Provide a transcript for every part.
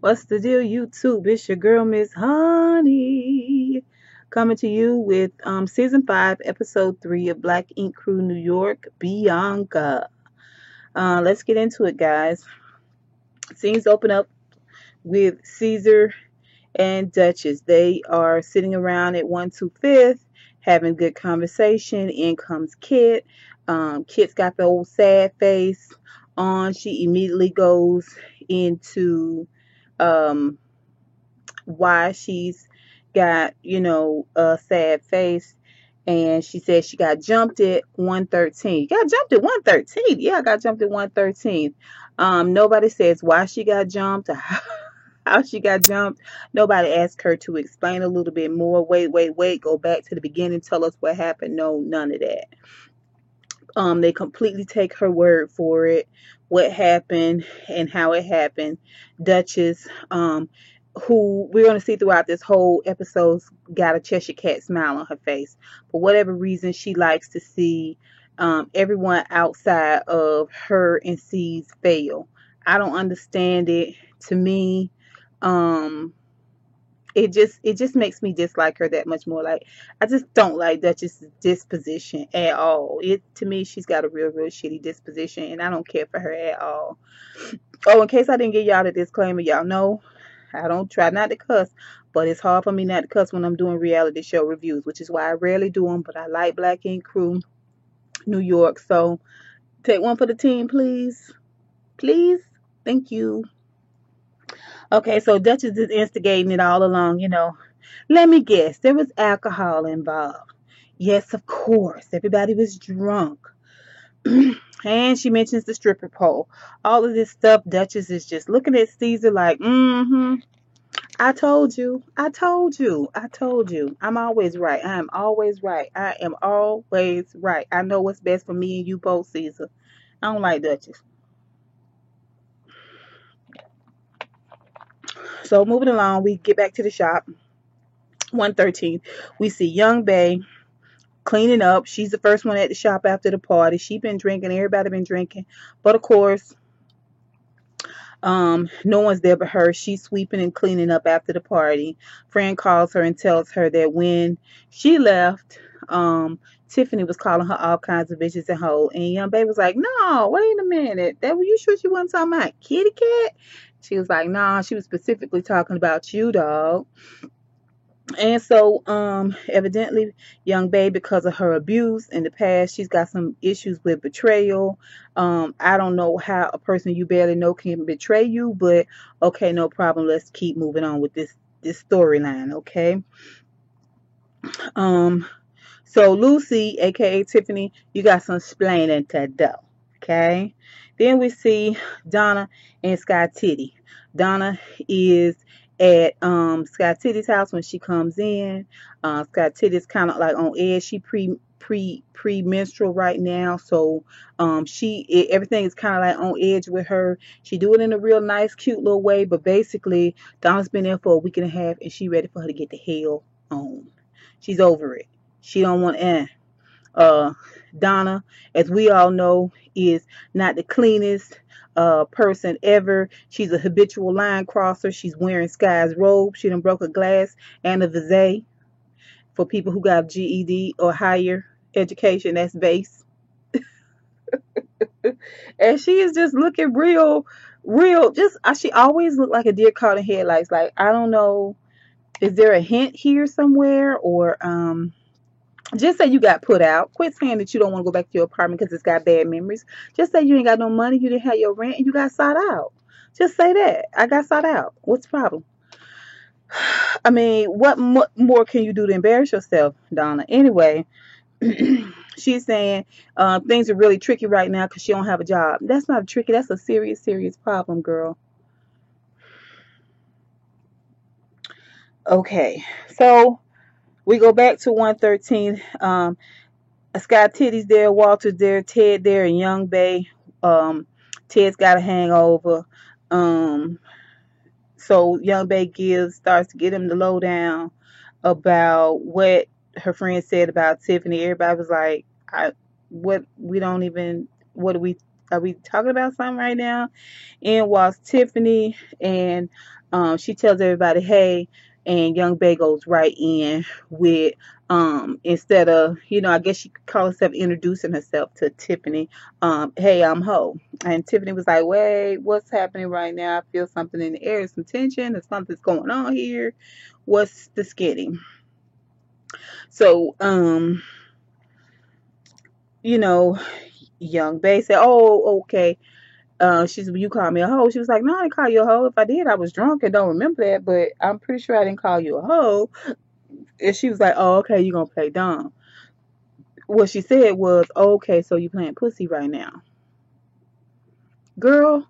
What's the deal, YouTube? It's your girl, Miss Honey, coming to you with season 5, episode 3 of Black Ink Crew New York, Bianca. Let's get into it, guys. Scenes open up with Caesar and Duchess. They are sitting around at 125th, having good conversation. In comes Kit. Kit's got the old sad face on. She immediately goes into um, why she's got, a sad face. And she said she got jumped at 113. Got jumped at 113. Yeah, I got jumped at 113. Nobody says why she got jumped or how she got jumped. Nobody asked her to explain a little bit more. Wait. Go back to the beginning. Tell us what happened. No, none of that. They completely take her word for it, what happened and how it happened. Duchess, who we're going to see throughout this whole episode, got a Cheshire Cat smile on her face. For whatever reason, she likes to see everyone outside of her and C's fail. I don't understand it. To me, um, it just makes me dislike her that much more. Like, I just don't like Duchess's disposition at all. It, to me, she's got a real shitty disposition, and I don't care for her at all. Oh, in case I didn't get y'all the disclaimer, y'all know I don't try not to cuss, but it's hard for me not to cuss when I'm doing reality show reviews, which is why I rarely do them. But I like Black Ink Crew New York, so take one for the team, please. Please. Thank you. Okay, so Duchess is instigating it all along. Let me guess, there was alcohol involved. Yes, of course. Everybody was drunk. And she mentions the stripper pole. All of this stuff, Duchess is just looking at Caesar like, I told you. I told you. I told you. I'm always right. I am always right. I am always right. I know what's best for me and you both, Caesar. I don't like Duchess. So moving along, we get back to the shop. 113. We see Young Bay cleaning up. She's the first one at the shop after the party. She been drinking. Everybody been drinking. But of course, no one's there but her. She's sweeping and cleaning up after the party. Fran calls her and tells her that when she left, Tiffany was calling her all kinds of bitches and hoes. And Young Baby was like, no, wait a minute. That were you sure she wasn't talking about Kitty Cat? She was like, nah, she was specifically talking about you, dog. And so, evidently, Young Bae, because of her abuse in the past, she's got some issues with betrayal. I don't know how a person you barely know can betray you, but okay, no problem. Let's keep moving on with this storyline, okay? Um, so Lucy, aka Tiffany, you got some splaining to do, okay? Then we see Donna and Sky Titty. Donna is at Sky Titty's house when she comes in. Sky Titty's kind of like on edge. She premenstrual right now, so everything is kind of like on edge with her. She do it in a real nice, cute little way, but basically Donna's been there for a week and a half, and she ready for her to get the hell on. She's over it. She don't want uh Donna, as we all know, is not the cleanest person ever. She's a habitual line crosser. She's wearing Sky's robe. She done broke a glass and a vase. For people who got GED or higher education, that's base. And she is just looking real. Just she always looked like a deer caught in headlights. Like, I don't know, is there a hint here somewhere, or just say you got put out. Quit saying that you don't want to go back to your apartment because it's got bad memories. Just say you ain't got no money, you didn't have your rent, and you got sought out. Just say that. I got sought out. What's the problem? I mean, what more can you do to embarrass yourself, Donna? Anyway, she's saying things are really tricky right now because she don't have a job. That's not tricky. That's a serious problem, girl. Okay, so we go back to 113. Scott Titty's there, Walter's there, Ted there, and Young Bay. Ted's got a hangover. Um, so Young Bay starts to get him the lowdown about what her friend said about Tiffany. Everybody was like, what we don't even, what do we Are we talking about something right now? In walks Tiffany, and she tells everybody, "Hey," and Young Bay goes right in with instead of, I guess she could call herself introducing herself to Tiffany. "Hey, I'm Ho," and Tiffany was like, "Wait, what's happening right now? I feel something in the air, some tension, or something's going on here. What's the skinny?" So, you know, Young Bay said, "Oh, okay." She said, "You called me a hoe." She was like, "No, I didn't call you a hoe. If I did, I was drunk and don't remember that, but I'm pretty sure I didn't call you a hoe." And she was like, "Oh, okay, you gonna play dumb." What she said was, "Okay, so you playing pussy right now." Girl,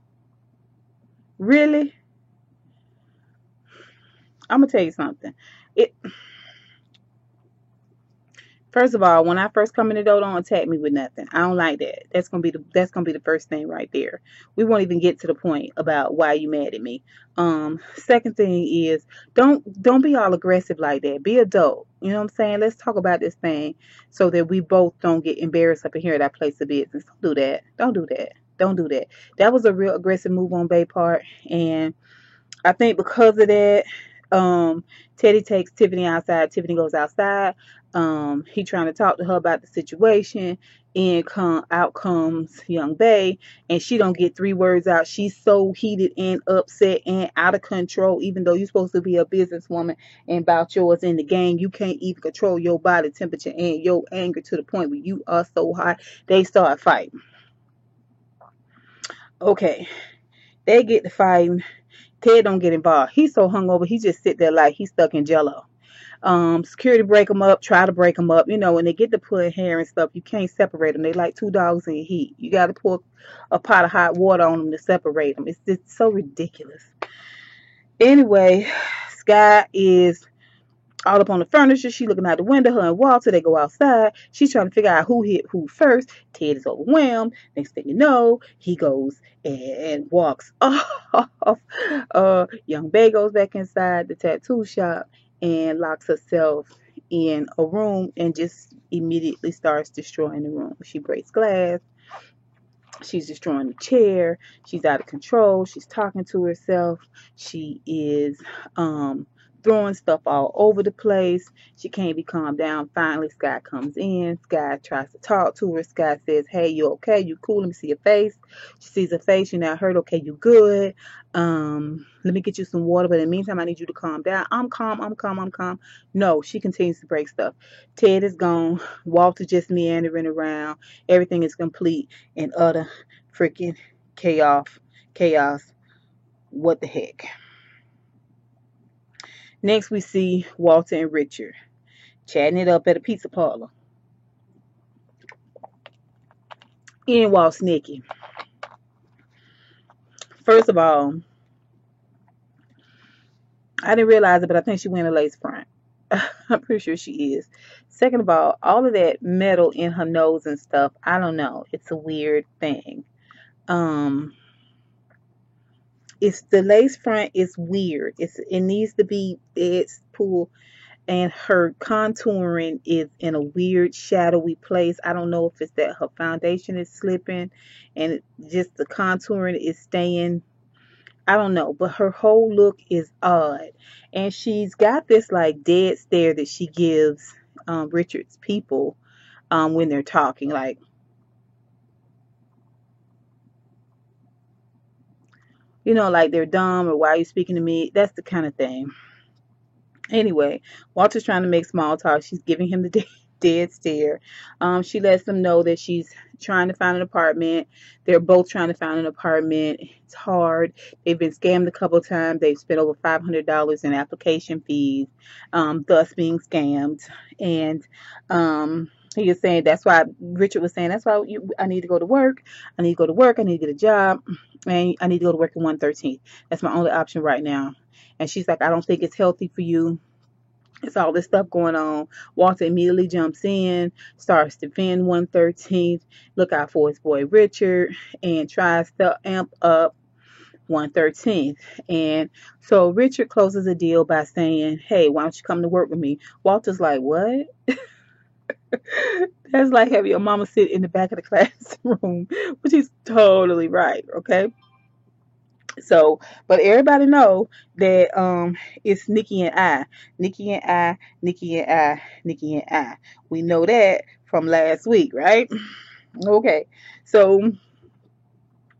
really? I'm gonna tell you something. It First of all, when I first come in the door, don't attack me with nothing. I don't like that. That's gonna be the first thing right there. We won't even get to the point about why you mad at me. Second thing is, don't be all aggressive like that. Be adult. You know what I'm saying? Let's talk about this thing so that we both don't get embarrassed up in here at our place of business. Don't do that. Don't do that. Don't do that. That was a real aggressive move on Bay part, and I think because of that, Teddy takes Tiffany outside. Tiffany goes outside. He trying to talk to her about the situation, and out comes Young Bay, and she don't get three words out. She's so heated and upset and out of control. Even though you're supposed to be a businesswoman and about yours in the game, you can't even control your body temperature and your anger to the point where you are so hot. They start fighting. Okay, they get to fighting. Ted don't get involved. He's so hungover, he just sit there like he's stuck in jello. Security break him up, try to break him up. When they get to pulling hair and stuff, you can't separate them. They like two dogs in heat. You got to pour a pot of hot water on them to separate them. It's just so ridiculous. Anyway, Sky is all up on the furniture. She looking out the window. Her and Walter, they go outside. She's trying to figure out who hit who first. Ted is overwhelmed. Next thing you know, he goes and walks off. Young Bay goes back inside the tattoo shop and locks herself in a room and just immediately starts destroying the room. She breaks glass. She's destroying the chair. She's out of control. She's talking to herself. She is throwing stuff all over the place. She can't be calmed down. Finally, Sky comes in. Sky tries to talk to her. Sky says, "Hey, you okay? You cool? Let me see your face." She sees her face. You're not hurt. Okay, you good. Let me get you some water. But in the meantime, I need you to calm down. I'm calm. I'm calm. I'm calm. No, she continues to break stuff. Ted is gone. Walter just meandering around. Everything is complete and utter freaking chaos. Chaos. What the heck? Next, we see Walter and Richard chatting it up at a pizza parlor. In walks Nikki. First of all, I didn't realize it, but I think she wearing a lace front. I'm pretty sure she is. Second of all of that metal in her nose and stuff, I don't know. It's a weird thing. Um, it's the lace front is weird. It needs to be it's pulled, and her contouring is in a weird shadowy place. I don't know if it's that her foundation is slipping and just the contouring is staying. I don't know, but her whole look is odd. And she's got this like dead stare that she gives Richard's people when they're talking. Like they're dumb or why are you speaking to me? That's the kind of thing. Anyway, Walter's trying to make small talk. She's giving him the dead stare. She lets them know that she's trying to find an apartment. They're both trying to find an apartment. It's hard. They've been scammed a couple of times. They've spent over $500 in application fees, thus being scammed. And he was saying that's why Richard was saying that's why I need to go to work. I need to go to work. I need to get a job, and I need to go to work at 113. That's my only option right now. And she's like, I don't think it's healthy for you. It's all this stuff going on. Walter immediately jumps in, starts to defend 113th, look out for his boy Richard, and tries to amp up 113th. And so Richard closes the deal by saying, "Hey, why don't you come to work with me?" Walter's like, "What?" That's like having your mama sit in the back of the classroom, which is totally right. Okay. So, but everybody know that it's Nikki and I, Nikki and I, Nikki and I, Nikki and I. We know that from last week, right? Okay. So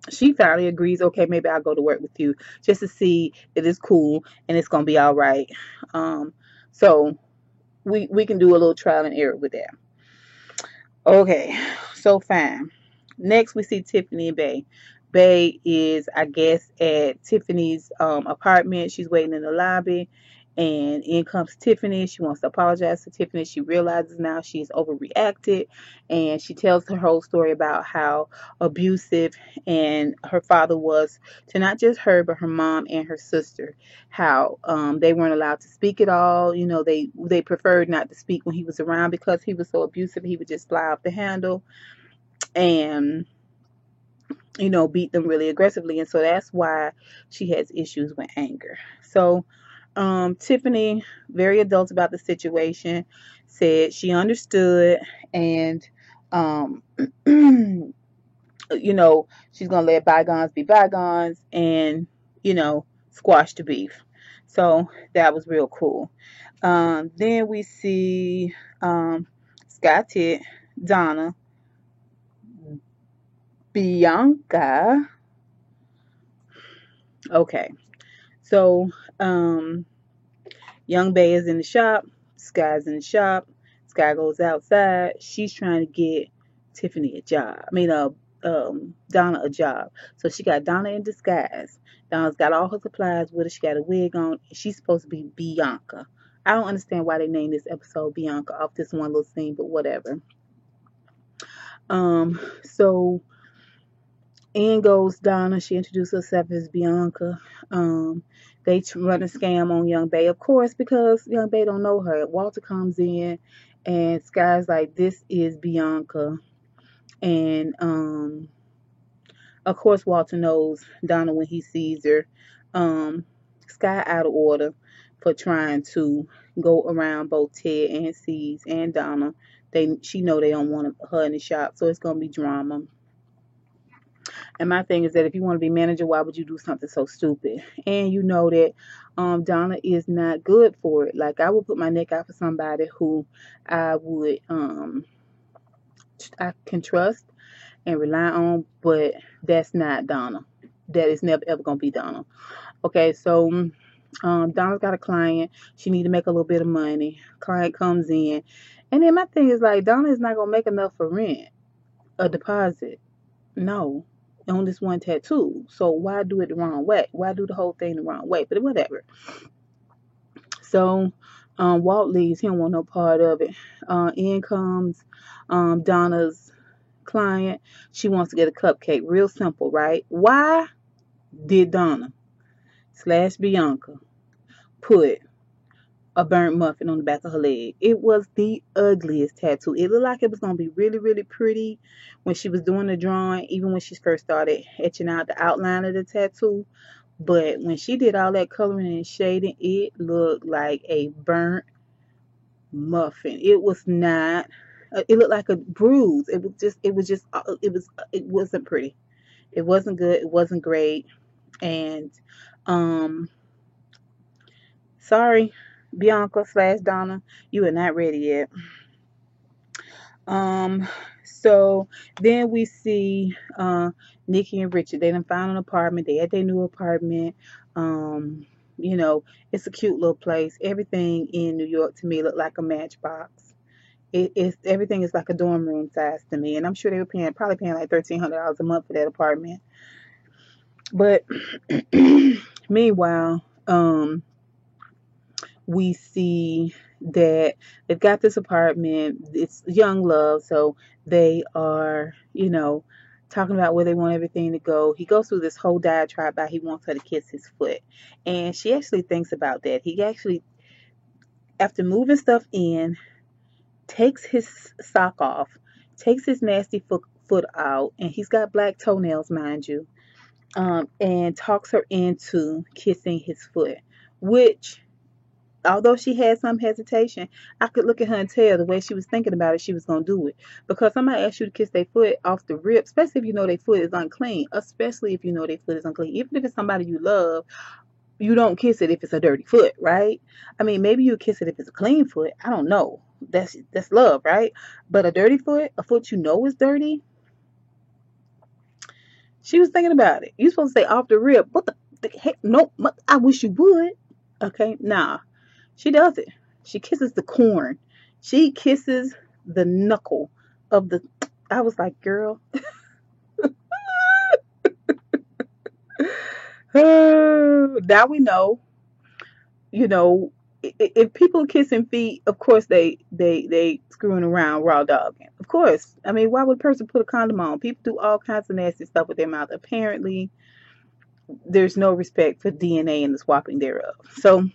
she finally agrees, okay, maybe I'll go to work with you just to see that it's cool and it's gonna be all right. Um, so we can do a little trial and error with that. Okay, so fine. Next, we see Tiffany and Bay. Bay is, I guess, at Tiffany's apartment. She's waiting in the lobby, and in comes Tiffany. She wants to apologize to Tiffany. She realizes now she's overreacted, and she tells her whole story about how abusive and her father was to not just her, but her mom and her sister. How they weren't allowed to speak at all. You know, they preferred not to speak when he was around because he was so abusive. He would just fly off the handle and beat them really aggressively. And so that's why she has issues with anger. So Tiffany, very adult about the situation, said she understood and um, she's gonna let bygones be bygones and squash the beef. So that was real cool. Then we see Scotty, Donna, Bianca. Okay, so Young Bay is in the shop. Sky's in the shop. Sky goes outside. She's trying to get Tiffany a job. Donna a job. So she got Donna in disguise. Donna's got all her supplies with her. She got a wig on. She's supposed to be Bianca. I don't understand why they named this episode Bianca off this one little scene, but whatever. So in goes Donna. She introduced herself as Bianca. They run a scam on Young Bay, of course, because Young Bay don't know her. Walter comes in, and Sky's like, "This is Bianca," and of course, Walter knows Donna when he sees her. Sky out of order for trying to go around both Ted and C's and Donna. She know they don't want her in the shop, so it's gonna be drama. And my thing is that if you want to be manager, why would you do something so stupid? And you know that Donna is not good for it. Like I would put my neck out for somebody who I would I can trust and rely on, but that's not Donna. That is never ever gonna be Donna. Okay, so Donna's got a client. She need to make a little bit of money. Client comes in, and then my thing is like Donna is not gonna make enough for rent, a deposit. No, on this one tattoo. So why do it the wrong way? Why do the whole thing the wrong way? But whatever. So Walt leaves. He don't want no part of it. In comes Donna's client. She wants to get a cupcake. Real simple, right? Why did Donna slash Bianca put a burnt muffin on the back of her leg? It was the ugliest tattoo. It looked like it was going to be really, really pretty when she was doing the drawing, even when she first started etching out the outline of the tattoo. But when she did all that coloring and shading, it looked like a burnt muffin. It was not. It looked like a bruise. It was just. It was just. It was. It wasn't pretty. It wasn't good. It wasn't great. And um, sorry, Bianca slash Donna, you are not ready yet. Um, so then we see Nikki and Richard. They done found an apartment. They at their new apartment. Um, you know, it's a cute little place. Everything in New York to me looked like a matchbox. It's everything is like a dorm room size to me, and I'm sure they were probably paying like $1,300 a month for that apartment. But meanwhile, we see that they've got this apartment. It's young love, so they are, talking about where they want everything to go. He goes through this whole diatribe about he wants her to kiss his foot, and she actually thinks about that. He actually, after moving stuff in, takes his sock off, takes his nasty foot out, and he's got black toenails, mind you, and talks her into kissing his foot, which although she had some hesitation, I could look at her and tell the way she was thinking about it, she was gonna do it. Because somebody asks you to kiss their foot off the rip, especially if you know their foot is unclean, especially if you know their foot is unclean, even if it's somebody you love, you don't kiss it if it's a dirty foot, right? I mean, maybe you kiss it if it's a clean foot. I don't know. That's love, right? But a dirty foot, a foot you know is dirty, she was thinking about it. You supposed to say off the rip. What the heck? Nope. I wish you would. Okay, nah. She does it. She kisses the corn. She kisses the knuckle of the. I was like, girl. Now we know. You know, if people kissing feet, of course they screwing around raw dogging. Of course. I mean, why would a person put a condom on? People do all kinds of nasty stuff with their mouth. Apparently, there's no respect for DNA and the swapping thereof. So,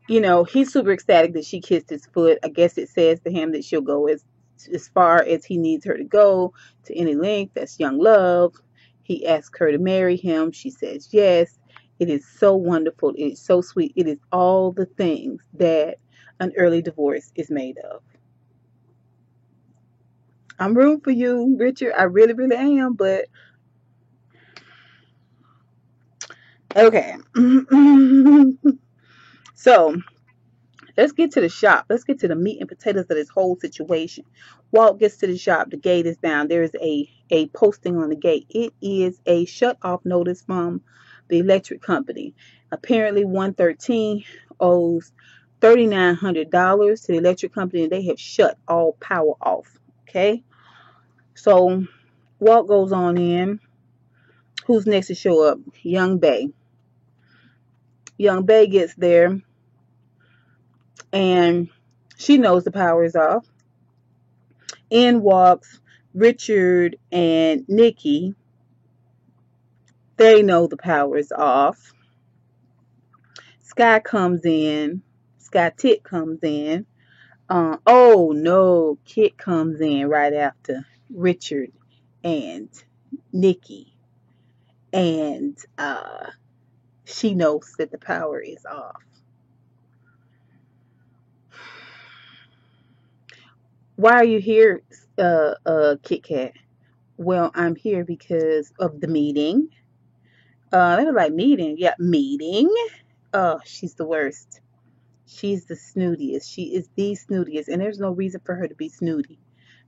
you know, he's super ecstatic that she kissed his foot. I guess it says to him that she'll go as far as he needs her to go, to any length. That's young love. He asks her to marry him. She says yes. It is so wonderful. It is so sweet. It is all the things that an early divorce is made of. I'm rooting for you, Richard. I really, really am. But okay. So let's get to the shop. Let's get to the meat and potatoes of this whole situation. Walt gets to the shop. The gate is down. There is a posting on the gate. It is a shut off notice from the electric company. Apparently, 113 owes $3,900 to the electric company, and they have shut all power off. Okay, so Walt goes on in. Who's next to show up? Young Bay. Young Bay gets there, and she knows the power is off. In walks Richard and Nikki. They know the power is off. Sky comes in. Sky Tit comes in. Oh no, Kit comes in right after Richard and Nikki. And she knows that the power is off. Why are you here, Kit Kat? Well, I'm here because of the meeting. They were like, meeting? Yeah, meeting. Oh, she's the worst. She's the snootiest. She is the snootiest, and there's no reason for her to be snooty.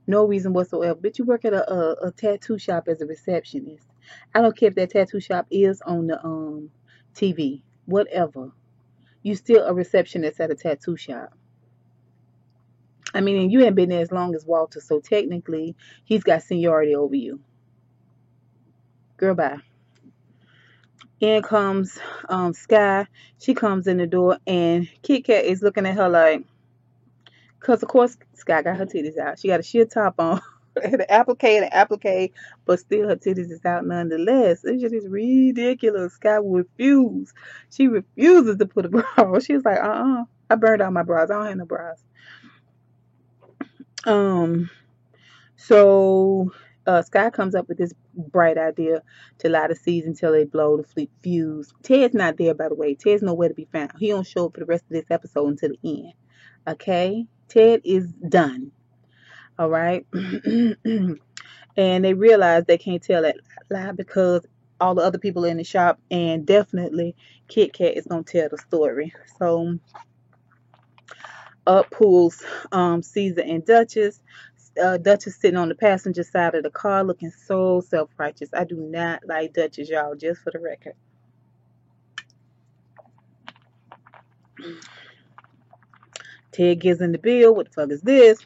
No reason whatsoever. But you work at a tattoo shop as a receptionist. I don't care if that tattoo shop is on the TV. Whatever. You still a receptionist at a tattoo shop. I mean, and you ain't been there as long as Walter, so technically he's got seniority over you. Girl, bye. In comes Sky. She comes in the door, and Kit Kat is looking at her like, because of course Sky got her titties out. She got a sheer top on, the applique, but still her titties is out nonetheless. It's just ridiculous. Sky will refuse. She refuses to put a bra on. She was like, I burned out my bras. I don't have no bras. Um, so Sky comes up with this bright idea to light the seeds until they blow the fuse. Ted's not there, by the way. Ted's nowhere to be found. He don't show up for the rest of this episode until the end. Okay? Ted is done. All right? And they realize they can't tell that lie because all the other people in the shop, and definitely Kit Kat is going to tell the story. So up pulls Caesar and Duchess. Duchess sitting on the passenger side of the car looking so self-righteous. I do not like Duchess, y'all, just for the record. Ted gives him the bill. What the fuck is this?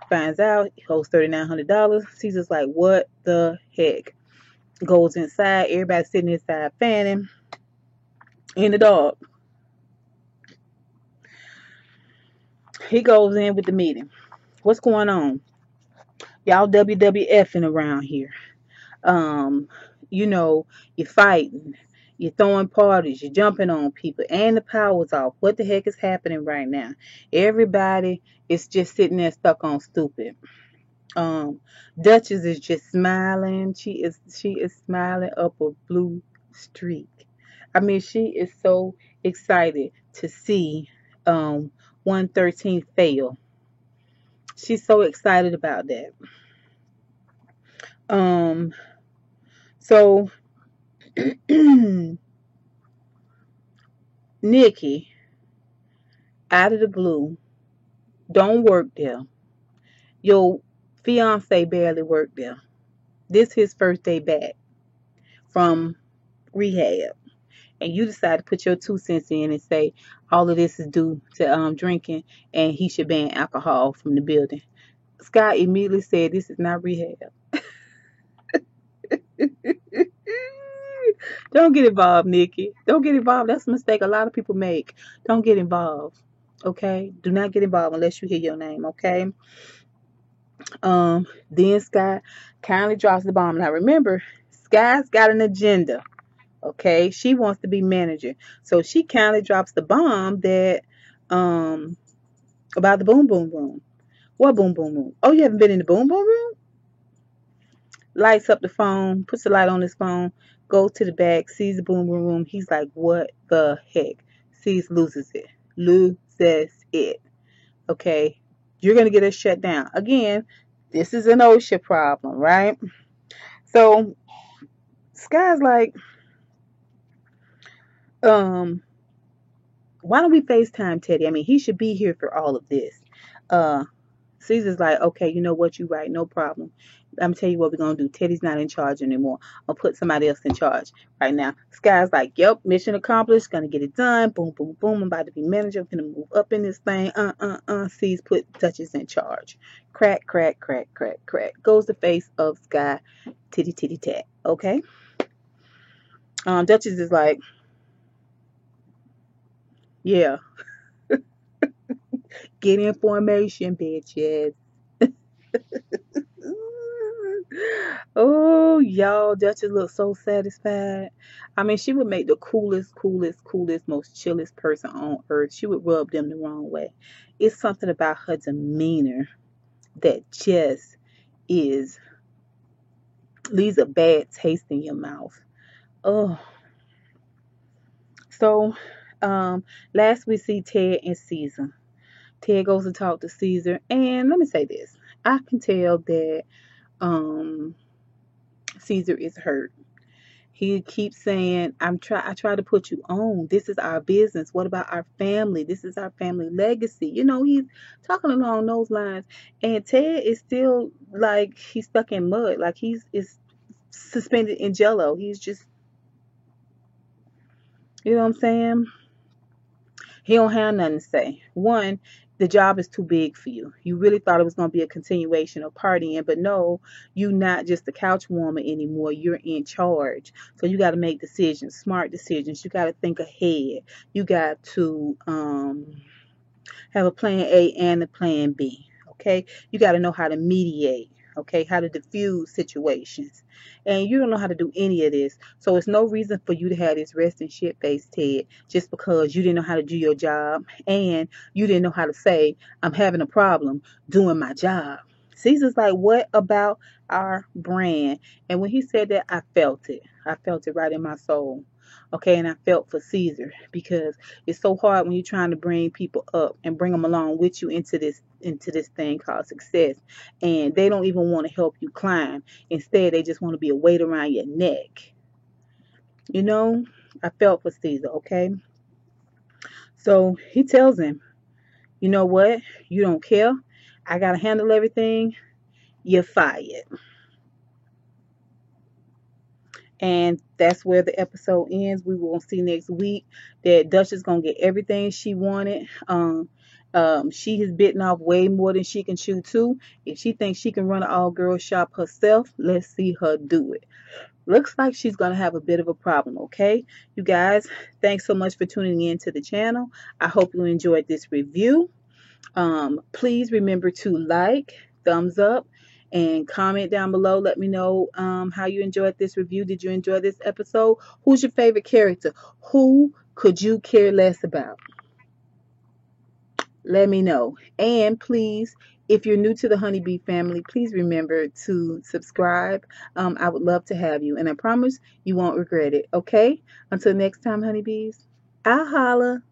Finds out he owes $3,900. Caesar's like, what the heck? Goes inside. Everybody sitting inside fanning. And the dog. He goes in with the meeting. What's going on? Y'all WWFing around here. Um, you know, you're fighting, you're throwing parties, you're jumping on people, and the power's off. What the heck is happening right now? Everybody is just sitting there stuck on stupid. Um, Duchess is just smiling. She is smiling up a blue streak. I mean, she is so excited to see 113 fail. She's so excited about that. Um, so Nikki, out of the blue, don't work there. Your fiance barely worked there. This his first day back from rehab, and you decide to put your 2 cents in and say all of this is due to drinking, and he should ban alcohol from the building. Scott immediately said, "This is not rehab." Don't get involved, Nikki. Don't get involved. That's a mistake a lot of people make. Don't get involved. Okay? Do not get involved unless you hear your name, okay? Then Sky kindly drops the bomb. Now remember, Sky's got an agenda. Okay, she wants to be manager. So she kindly drops the bomb that um about the boom boom room. What boom boom room? Oh, you haven't been in the boom boom room? Lights up the phone, puts the light on his phone, goes to the back, sees the boom boom room. He's like, what the heck? Sees, loses it. Loses it. Okay. You're gonna get us shut down. Again, this is an OSHA problem, right? So Sky's like, um, why don't we FaceTime Teddy? I mean, he should be here for all of this. Uh, Caesar's like, okay, you know what, you right, no problem. I'm tell you what we're gonna do. Teddy's not in charge anymore. I'll put somebody else in charge right now. Sky's like, yep, mission accomplished, gonna get it done. Boom, boom, boom. I'm about to be manager. I'm gonna move up in this thing. C's put Duchess in charge. Crack, crack, crack, crack, crack. Goes the face of Sky, titty, titty, tat. Okay. Duchess is like, yeah, get information, bitches. Oh, y'all, Duchess looks so satisfied. I mean, she would make the coolest, coolest, coolest, most chillest person on earth. She would rub them the wrong way. It's something about her demeanor that just is leaves a bad taste in your mouth. Oh, so last we see Ted and Caesar. Ted goes to talk to Caesar, and let me say this: I can tell that um Caesar is hurt. He keeps saying, I try to put you on. This is our business. What about our family? This is our family legacy. You know, he's talking along those lines. And Ted is still like he's stuck in mud. Like he's is suspended in jello. He's just, you know what I'm saying? He don't have nothing to say. One, the job is too big for you. You really thought it was going to be a continuation of partying, but no, you're not just a couch warmer anymore. You're in charge. So you got to make decisions, smart decisions. You got to think ahead. You got to have a plan A and a plan B. Okay, you got to know how to mediate. Okay, how to diffuse situations, and you don't know how to do any of this. So it's no reason for you to have this rest and shit face, Ted, just because you didn't know how to do your job and you didn't know how to say I'm having a problem doing my job. Caesar's like, what about our brand? And when he said that, I felt it. I felt it right in my soul. Okay, and I felt for Caesar because it's so hard when you're trying to bring people up and bring them along with you into this thing called success, and they don't even want to help you climb. Instead, they just want to be a weight around your neck. You know, I felt for Caesar. Okay, so he tells him, you know what? You don't care. I gotta handle everything. You're fired. And that's where the episode ends. We will see next week that Duchess gonna get everything she wanted. She has bitten off way more than she can chew too. If she thinks she can run an all girl shop herself, let's see her do it. Looks like she's gonna have a bit of a problem. Okay, you guys, thanks so much for tuning in to the channel. I hope you enjoyed this review. Please remember to like, thumbs up, and comment down below. Let me know how you enjoyed this review. Did you enjoy this episode? Who's your favorite character? Who could you care less about? let me know. And please, if you're new to the Honeybee family, please remember to subscribe. I would love to have you, and I promise you won't regret it. Okay? Until next time, honeybees, I'll holla.